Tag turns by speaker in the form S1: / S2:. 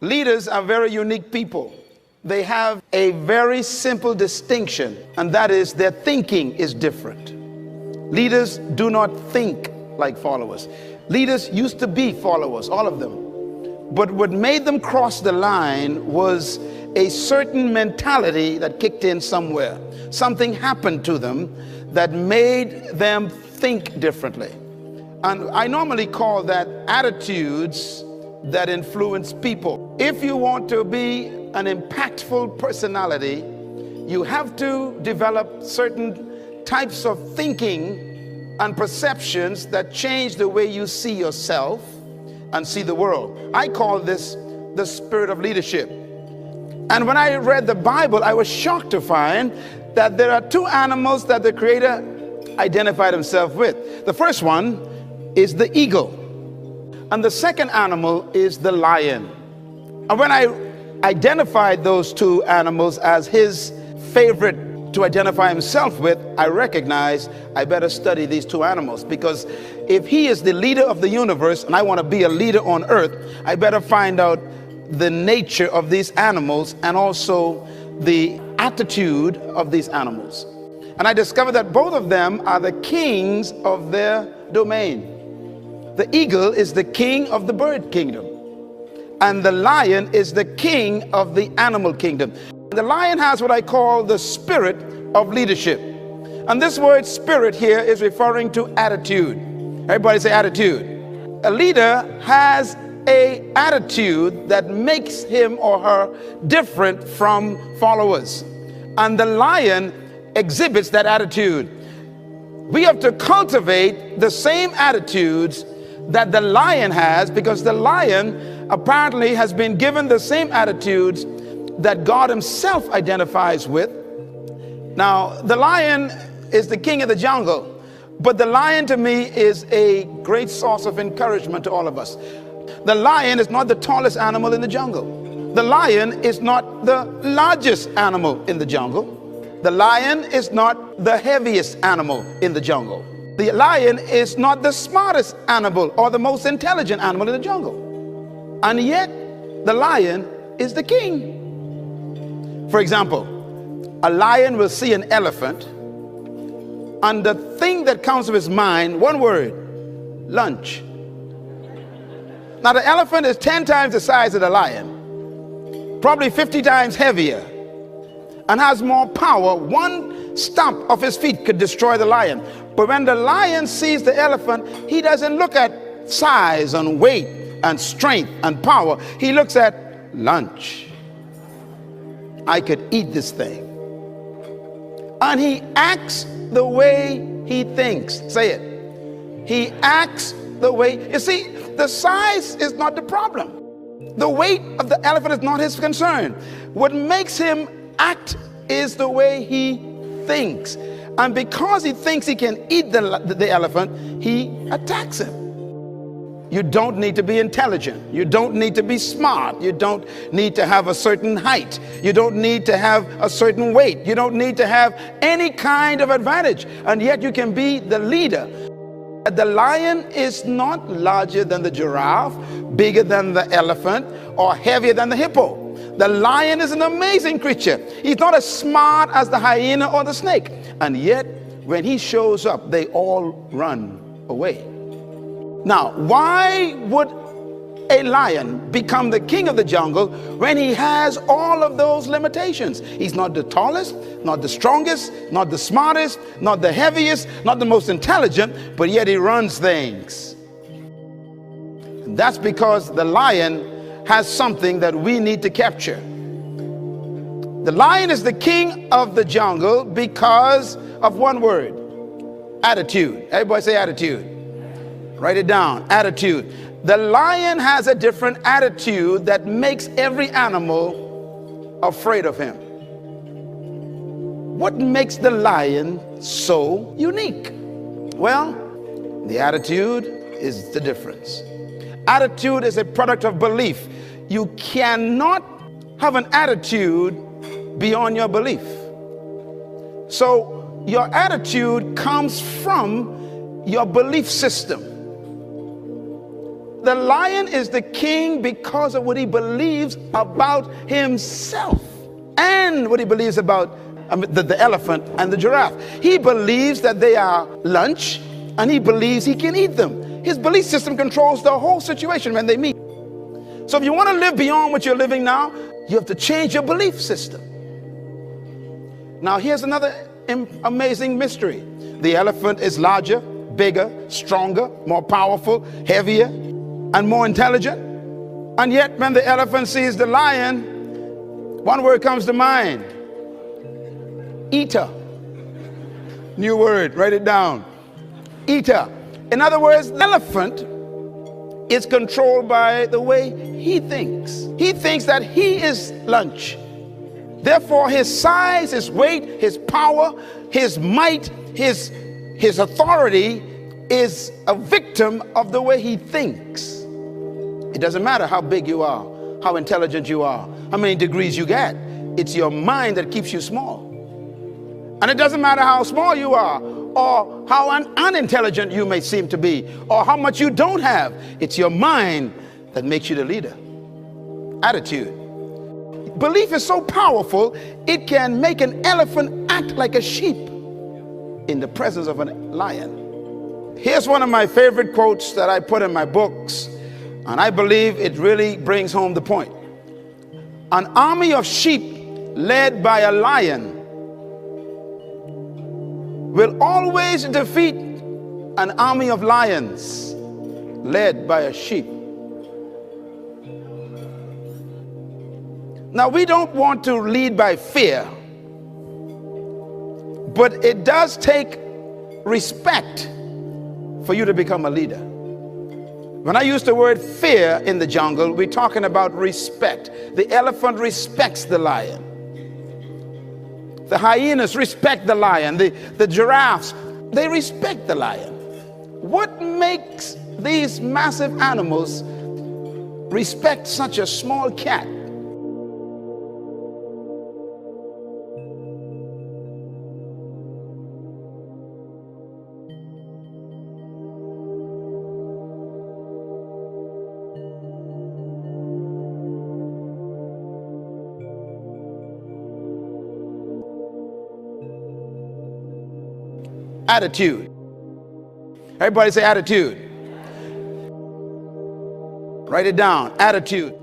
S1: Leaders are very unique people. They have a very simple distinction, and that is their thinking is different. Leaders do not think like followers. Leaders used to be followers, all of them. But what made them cross the line was a certain mentality that kicked in somewhere. Something happened to them that made them think differently. And I normally call that attitudes that influence people. If you want to be an impactful personality, you have to develop certain types of thinking and perceptions that change the way you see yourself and see the world. I call this the spirit of leadership. And when I read the Bible, I was shocked to find that there are two animals that the Creator identified himself with. The first one is the eagle, and the second animal is the lion. And when I identified those two animals as his favorite to identify himself with, I recognized I better study these two animals, because if he is the leader of the universe and I want to be a leader on earth, I better find out the nature of these animals and also the attitude of these animals. And I discovered that both of them are the kings of their domain. The eagle is the king of the bird kingdom, and the lion is the king of the animal kingdom. The lion has what I call the spirit of leadership. And this word spirit here is referring to attitude. Everybody say attitude. A leader has an attitude that makes him or her different from followers. And the lion exhibits that attitude. We have to cultivate the same attitudes that the lion has, because the lion apparently has been given the same attitudes that God himself identifies with. Now, the lion is the king of the jungle, but the lion to me is a great source of encouragement to all of us. The lion is not the tallest animal in the jungle. The lion is not the largest animal in the jungle. The lion is not the heaviest animal in the jungle. The lion is not the smartest animal or the most intelligent animal in the jungle. And yet, the lion is the king. For example, a lion will see an elephant, and the thing that comes to his mind, one word: lunch. Now, the elephant is 10 times the size of the lion, probably 50 times heavier, and has more power. One stomp of his feet could destroy the lion. But when the lion sees the elephant, he doesn't look at size and weight and strength and power. He looks at lunch. I could eat this thing. And he acts the way he thinks. Say it. He acts the way. You see, the size is not the problem. The weight of the elephant is not his concern. What makes him act is the way he thinks. And because he thinks he can eat the elephant, he attacks him. You don't need to be intelligent. You don't need to be smart. You don't need to have a certain height. You don't need to have a certain weight. You don't need to have any kind of advantage. And yet you can be the leader. The lion is not larger than the giraffe, bigger than the elephant, or heavier than the hippo. The lion is an amazing creature. He's not as smart as the hyena or the snake. And yet, when he shows up, they all run away. Now, why would a lion become the king of the jungle when he has all of those limitations? He's not the tallest, not the strongest, not the smartest, not the heaviest, not the most intelligent, but yet he runs things. And that's because the lion has something that we need to capture. The lion is the king of the jungle because of one word: attitude. Everybody say attitude. Write it down. Attitude. The lion has a different attitude that makes every animal afraid of him. What makes the lion so unique? Well, the attitude is the difference. Attitude is a product of belief. You cannot have an attitude beyond your belief. So your attitude comes from your belief system. The lion is the king because of what he believes about himself and what he believes about the elephant and the giraffe. He believes that they are lunch, and he believes he can eat them. His belief system controls the whole situation when they meet. So if you want to live beyond what you're living now, you have to change your belief system. Now here's another amazing mystery. The elephant is larger, bigger, stronger, more powerful, heavier, and more intelligent. And yet when the elephant sees the lion, one word comes to mind: eater. New word, write it down. Eater. In other words, the elephant is controlled by the way he thinks. He thinks that he is lunch. Therefore, his size, his weight, his power, his might, his authority is a victim of the way he thinks. It doesn't matter how big you are, how intelligent you are, how many degrees you get. It's your mind that keeps you small. And it doesn't matter how small you are, or how unintelligent you may seem to be, or how much you don't have. It's your mind that makes you the leader. Attitude. Belief is so powerful, it can make an elephant act like a sheep in the presence of a lion. Here's one of my favorite quotes that I put in my books, and I believe it really brings home the point. An army of sheep led by a lion will always defeat an army of lions led by a sheep. Now, we don't want to lead by fear, but it does take respect for you to become a leader. When I use the word fear in the jungle, we're talking about respect. The elephant respects the lion. The hyenas respect the lion. The giraffes, they respect the lion. What makes these massive animals respect such a small cat? Attitude. Everybody say attitude. Write it down. Attitude.